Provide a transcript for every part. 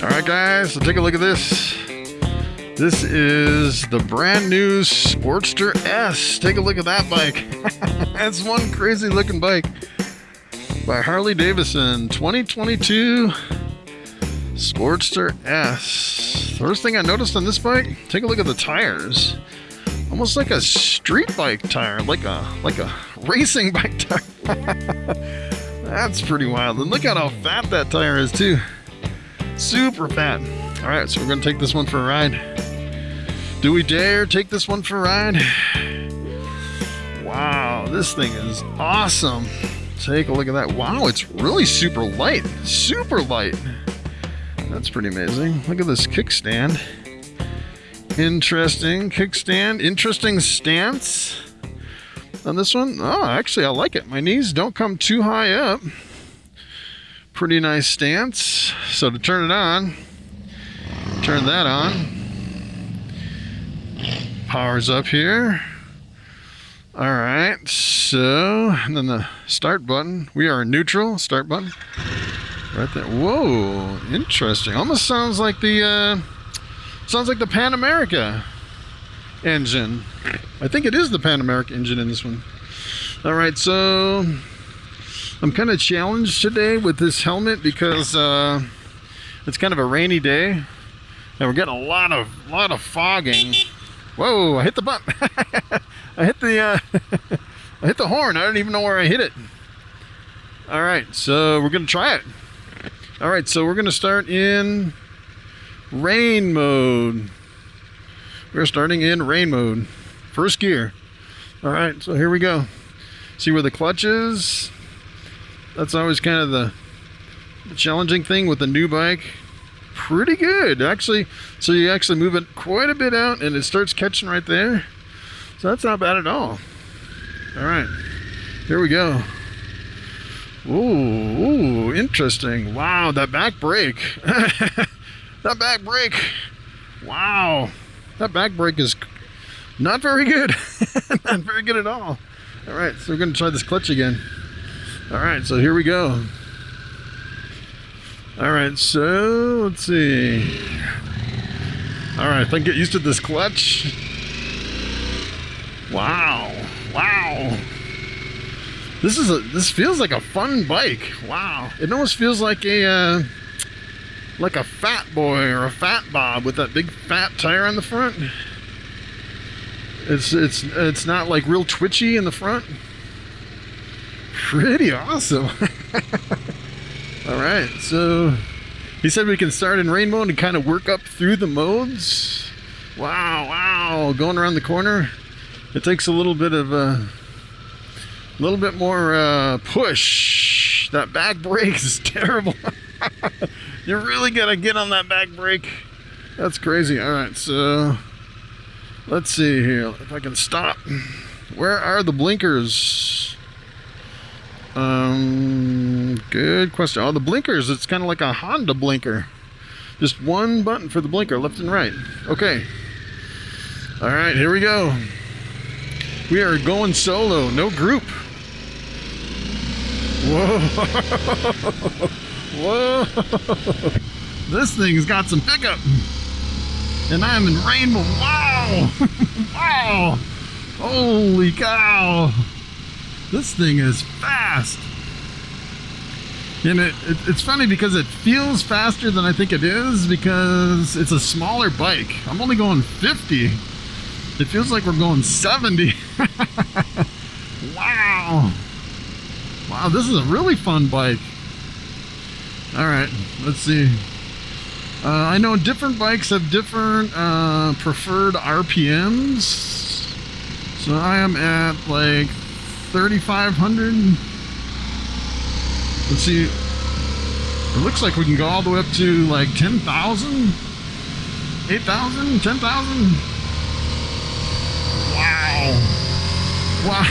Alright guys, so take a look at this. This is the brand new Sporster S. Take a look at that bike. That's one crazy looking bike by Harley Davidson. 2022 Sporster S. First thing I noticed on this bike, take a look at the tires. Almost like a street bike tire, like a racing bike tire. That's pretty wild. And look at how fat that tire is too. Super fat. All right, so we're gonna take this one for a ride. Do we dare take this one for a ride? Wow, this thing is awesome. Take a look at that. Wow, it's really super light. Super light. That's pretty amazing. Look at this kickstand. Interesting kickstand. Interesting stance on this one. Oh, actually, I like it. My knees don't come too high up. Pretty nice stance. So to turn it on, turn that on. Power's up here. All right, so, and then the start button. We are neutral, start button. Right there. Whoa, interesting. Almost sounds like the Pan America engine. I think it is the Pan America engine in this one. All right, so I'm kind of challenged today with this helmet because it's kind of a rainy day, and we're getting a lot of fogging. Whoa! I hit the button. I hit the I hit the horn. I don't even know where I hit it. All right, so we're gonna try it. All right, so we're gonna start in rain mode. We're starting in rain mode. First gear. All right, so here we go. See where the clutch is? That's always kind of the challenging thing with a new bike. Pretty good, actually. So you actually move it quite a bit out and it starts catching right there. So that's not bad at all. All right, here we go. Ooh, interesting. Wow, that back brake. That back brake. Wow, that back brake is not very good. Not very good at all. All right, so we're gonna try this clutch again. All right, so here we go. All right, so let's see. All right, if I can get used to this clutch. Wow, wow. This feels like a fun bike. Wow, it almost feels like a Fat Boy or a Fat Bob with that big fat tire on the front. It's not like real twitchy in the front. Pretty awesome. All right, so he said we can start in rain mode and kind of work up through the modes. Wow, wow, going around the corner. It takes a little bit more push. That back brake is terrible. You really gotta get on that back brake. That's crazy. All right, so let's see here if I can stop. Where are the blinkers? Good question. Oh, the blinkers, it's kind of like a Honda blinker. Just one button for the blinker, left and right. Okay. All right, here we go. We are going solo, no group. Whoa. Whoa. This thing's got some pickup. And I'm in rain mode. Wow. Wow. Holy cow. This thing is fast. And it's funny because it feels faster than I think it is because it's a smaller bike. I'm only going 50. It feels like we're going 70. Wow. Wow, this is a really fun bike. All right, let's see. I know different bikes have different preferred RPMs. So I am at like 3,500. Let's see. It looks like we can go all the way up to like 10,000, 8,000, 10,000. Wow. Wow.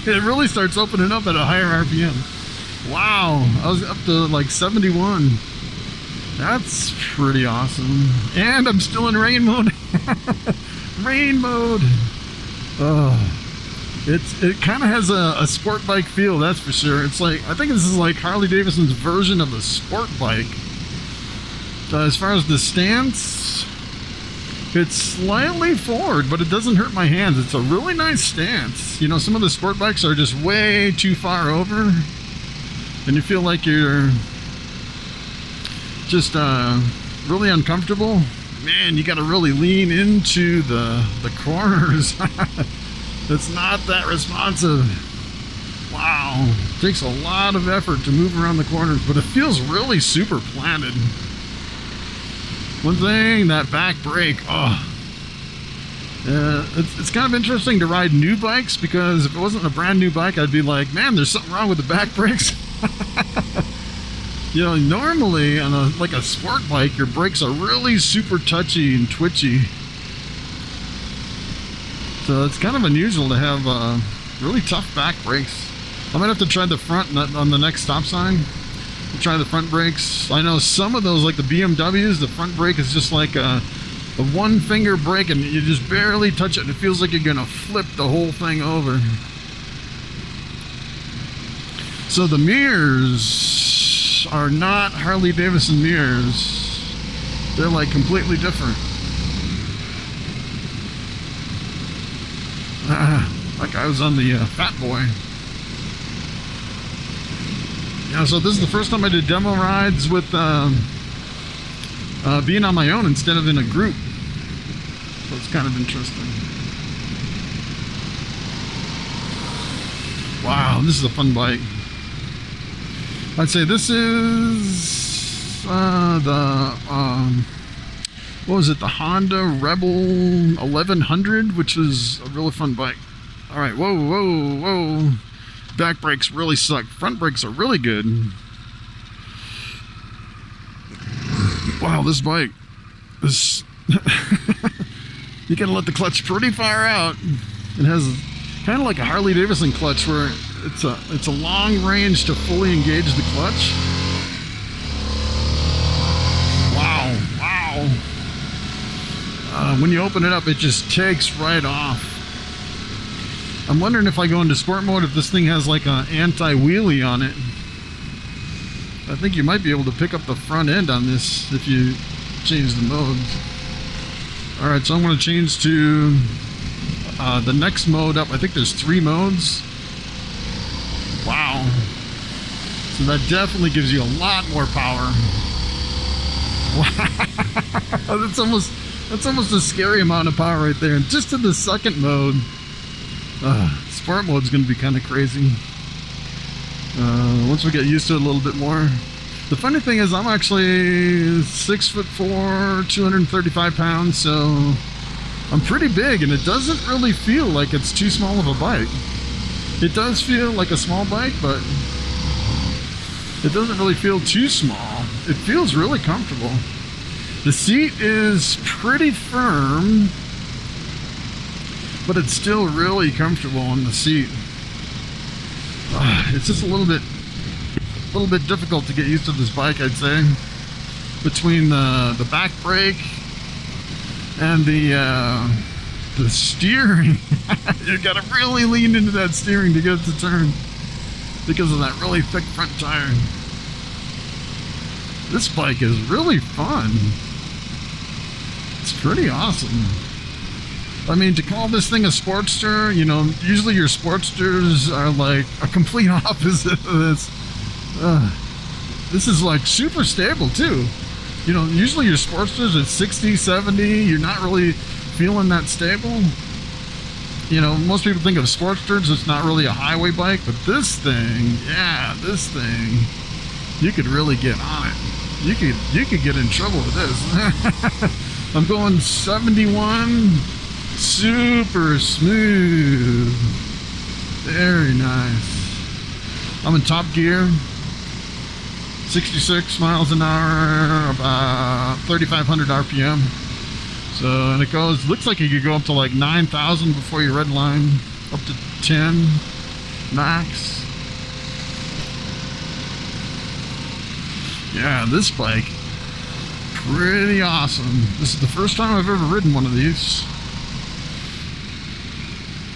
It really starts opening up at a higher RPM. Wow. I was up to like 71. That's pretty awesome. And I'm still in rain mode. Rain mode. Oh. It kind of has a sport bike feel, that's for sure. It's like, I think this is like Harley Davidson's version of a sport bike. As far as the stance, it's slightly forward, but it doesn't hurt my hands. It's a really nice stance. You know, some of the sport bikes are just way too far over, and you feel like you're just really uncomfortable. Man, you got to really lean into the corners. It's not that responsive. Wow, it takes a lot of effort to move around the corners, but it feels really super planted. One thing, that back brake, it's kind of interesting to ride new bikes, because if it wasn't a brand new bike, I'd be like, man, there's something wrong with the back brakes. You know, normally on like a sport bike, your brakes are really super touchy and twitchy. So it's kind of unusual to have really tough back brakes. I might have to try the front on the next stop sign. Try the front brakes. I know some of those, like the BMWs, the front brake is just like a one finger brake, and you just barely touch it and it feels like you're gonna flip the whole thing over. So the mirrors are not Harley Davidson mirrors. They're like completely different. That guy was on the Fat Boy. Yeah, so this is the first time I did demo rides with being on my own instead of in a group. So it's kind of interesting. Wow, this is a fun bike. I'd say this is what was it? The Honda Rebel 1100, which was a really fun bike. All right, whoa, whoa, whoa. Back brakes really suck. Front brakes are really good. Wow, this bike, this you gotta let the clutch pretty far out. It has kind of like a Harley Davidson clutch, where it's a long range to fully engage the clutch. Wow, wow. When you open it up, it just takes right off. I'm wondering if I go into sport mode, if this thing has like an anti-wheelie on it. I think you might be able to pick up the front end on this if you change the modes. Alright, so I'm going to change to the next mode up. I think there's 3 modes. Wow. So that definitely gives you a lot more power. Wow. That's almost a scary amount of power right there. And just in the second mode, sport mode's going to be kind of crazy. Once we get used to it a little bit more. The funny thing is, I'm actually 6'4", 235 pounds, so I'm pretty big, and it doesn't really feel like it's too small of a bike. It does feel like a small bike, but it doesn't really feel too small. It feels really comfortable. The seat is pretty firm, but it's still really comfortable on the seat. It's just a little bit difficult to get used to this bike, I'd say. Between the back brake and the steering, you gotta really lean into that steering to get it to turn because of that really thick front tire. This bike is really fun. It's pretty awesome. I mean, to call this thing a Sportster, you know, usually your Sportsters are like a complete opposite of this. This is like super stable too. You know, usually your Sportsters at 60, 70, you're not really feeling that stable. You know, most people think of Sportsters, it's not really a highway bike, but this thing, yeah, this thing, you could really get on it. You could get in trouble with this. I'm going 71, super smooth, very nice. I'm in top gear, 66 miles an hour, about 3,500 RPM. So, and it goes, looks like you could go up to like 9,000 before your red line, up to 10 max. Yeah, this bike, pretty awesome. This is the first time I've ever ridden one of these.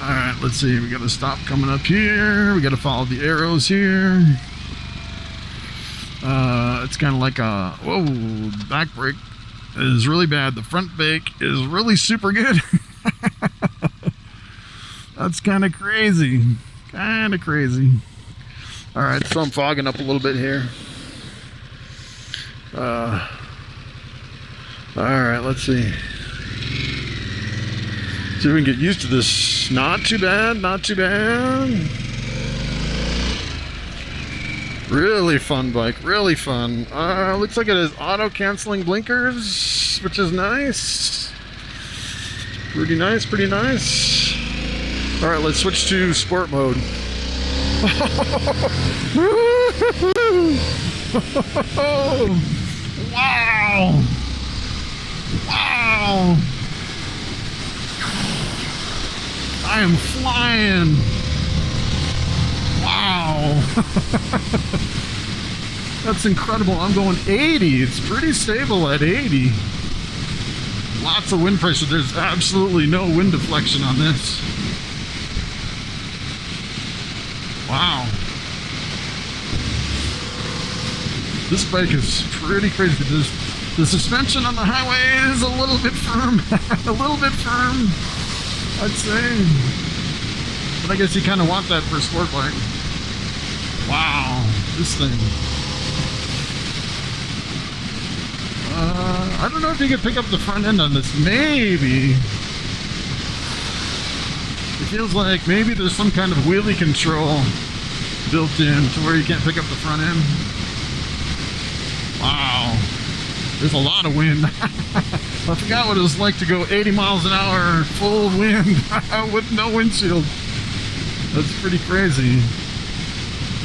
Alright, let's see, we got to stop coming up here, we got to follow the arrows here. It's kind of like a, whoa, the back brake is really bad. The front brake is really super good. That's kind of crazy. Kind of crazy. All right, so I'm fogging up a little bit here. All right, let's see. See if we can get used to this. Not too bad, not too bad. Really fun bike, really fun. Looks like it has auto-canceling blinkers, which is nice. Pretty nice, pretty nice. All right, let's switch to sport mode. Wow! Wow! I am flying! Wow! That's incredible. I'm going 80. It's pretty stable at 80. Lots of wind pressure. There's absolutely no wind deflection on this. Wow. This bike is pretty crazy. The suspension on the highway is a little bit firm. A little bit firm, I'd say. But I guess you kind of want that for a sport bike. Wow, this thing. I don't know if you could pick up the front end on this. Maybe. It feels like maybe there's some kind of wheelie control built in to where you can't pick up the front end. Wow. There's a lot of wind. I forgot what it was like to go 80 miles an hour full wind with no windshield. That's pretty crazy.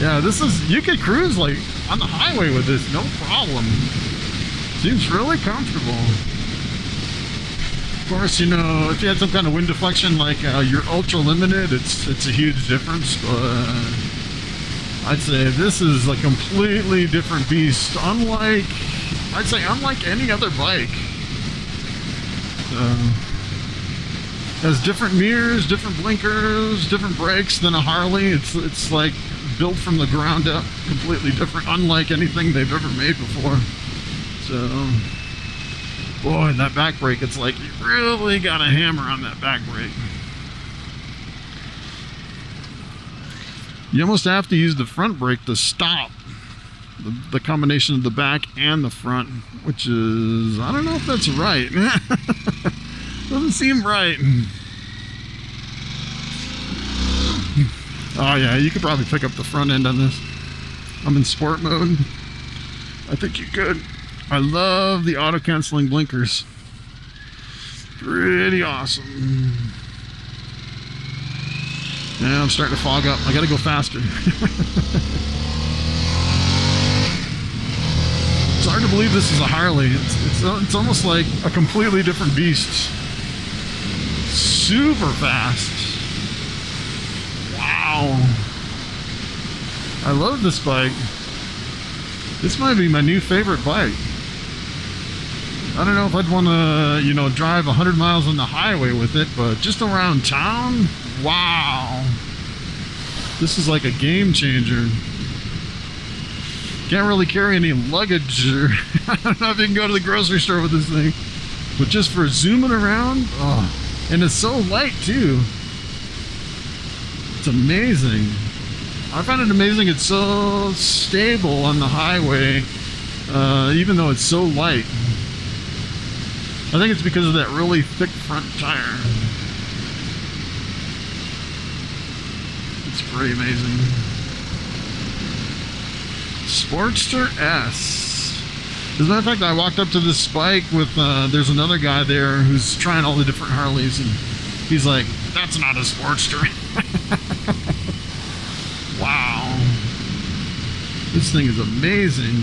Yeah, this is, you could cruise like on the highway with this, no problem. Seems really comfortable. Of course, you know, if you had some kind of wind deflection like you're ultra limited, it's a huge difference, but I'd say this is a completely different beast. Unlike any other bike. Has different mirrors, different blinkers, different brakes than a Harley. It's like built from the ground up, completely different, unlike anything they've ever made before. So, boy, that back brake, it's like you really got a hammer on that back brake. You almost have to use the front brake to stop the combination of the back and the front, which is, I don't know if that's right. Doesn't seem right. Oh yeah, you could probably pick up the front end on this. I'm in sport mode. I think you could. I love the auto-canceling blinkers. Pretty awesome. Yeah, I'm starting to fog up. I gotta go faster. It's hard to believe this is a Harley. It's almost like a completely different beast. Super fast. Wow. I love this bike. This might be my new favorite bike. I don't know if I'd want to, you know, drive 100 miles on the highway with it, but just around town, wow. This is like a game changer. Can't really carry any luggage, or I don't know if you can go to the grocery store with this thing, but just for zooming around, oh, and it's so light too. It's amazing. I find it amazing it's so stable on the highway, even though it's so light. I think it's because of that really thick front tire. It's pretty amazing. Sporster S. As a matter of fact, I walked up to this bike with, there's another guy there who's trying all the different Harleys, and he's like, that's not a Sportster. Wow. This thing is amazing.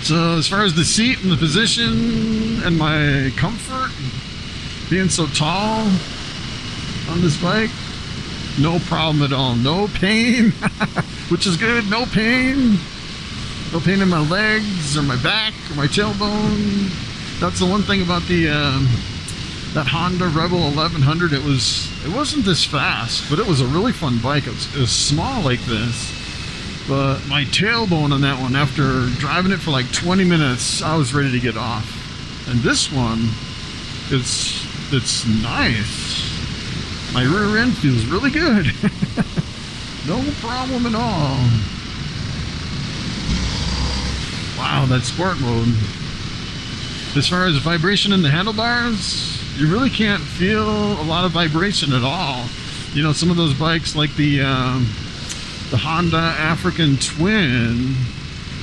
So as far as the seat and the position and my comfort, being so tall on this bike, no problem at all. No pain, which is good. No pain. No pain in my legs or my back or my tailbone. That's the one thing about the that Honda Rebel 1100, it wasn't this fast, but it was a really fun bike. It was small like this, but my tailbone on that one, after driving it for like 20 minutes, I was ready to get off. And this one, it's nice. My rear end feels really good. No problem at all. Wow, that sport mode. As far as vibration in the handlebars, you really can't feel a lot of vibration at all. You know, some of those bikes like the Honda African Twin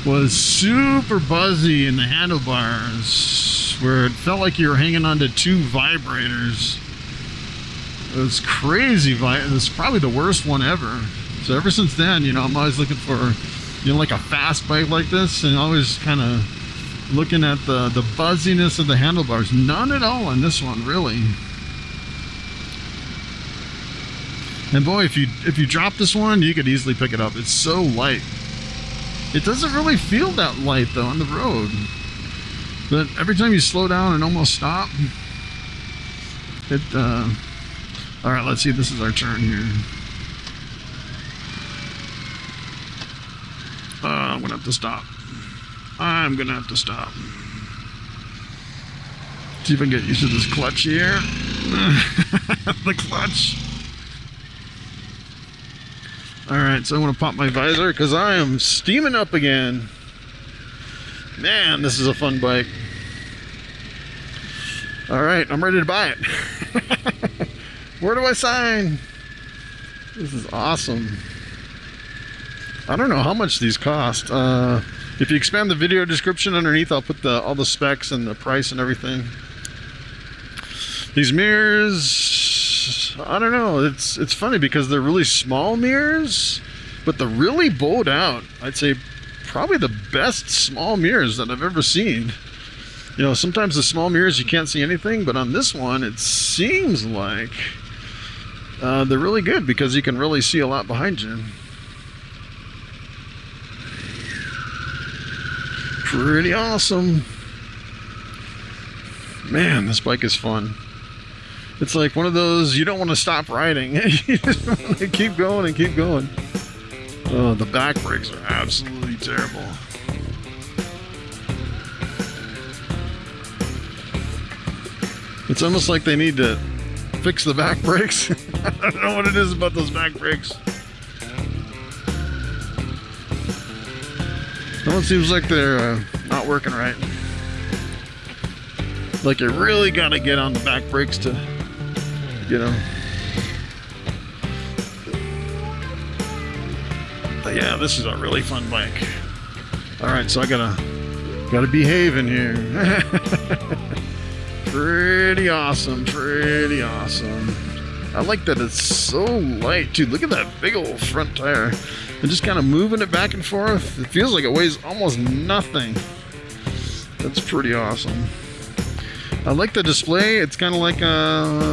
was super buzzy in the handlebars, where it felt like you were hanging onto two vibrators. It was crazy. It was probably the worst one ever. So ever since then, you know, I'm always looking for, you know, like a fast bike like this, and always kind of looking at the buzziness of the handlebars. None at all on this one, really. And boy, if you drop this one, you could easily pick it up. It's so light. It doesn't really feel that light though on the road, but every time you slow down and almost stop, it all right, let's see, this is our turn here. I'm gonna have to stop. I'm gonna have to stop. See if I can get used to this clutch here. The clutch. Alright, so I'm gonna pop my visor because I am steaming up again. Man, this is a fun bike. Alright, I'm ready to buy it. Where do I sign? This is awesome. I don't know how much these cost. If you expand the video description underneath, I'll put all the specs and the price and everything. These mirrors, I don't know. It's funny because they're really small mirrors, but they're really bowed out. I'd say probably the best small mirrors that I've ever seen. You know, sometimes the small mirrors you can't see anything, but on this one it seems like they're really good because you can really see a lot behind you. Pretty awesome. Man, this bike is fun. It's like one of those you don't want to stop riding. You just want to keep going and keep going. Oh, the back brakes are absolutely terrible. It's almost like they need to fix the back brakes. I don't know what it is about those back brakes. That one seems like they're not working right. Like you really gotta get on the back brakes to, you know. But yeah, this is a really fun bike. All right, so I gotta behave in here. Pretty awesome, pretty awesome. I like that it's so light too. Look at that big old front tire. And just kind of moving it back and forth. It feels like it weighs almost nothing. That's pretty awesome. I like the display. It's kind of like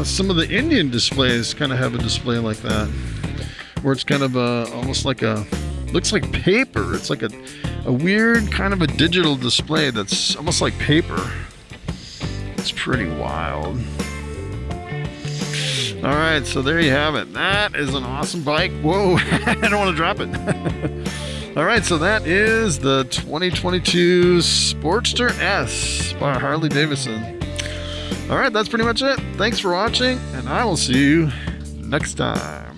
some of the Indian displays kind of have a display like that. Where it's kind of almost like looks like paper. It's like a weird kind of a digital display that's almost like paper. It's pretty wild. All right, so there you have it. That is an awesome bike. Whoa, I don't want to drop it. All right, so that is the 2022 Sporster S by Harley Davidson. All right, that's pretty much it. Thanks for watching, and I will see you next time.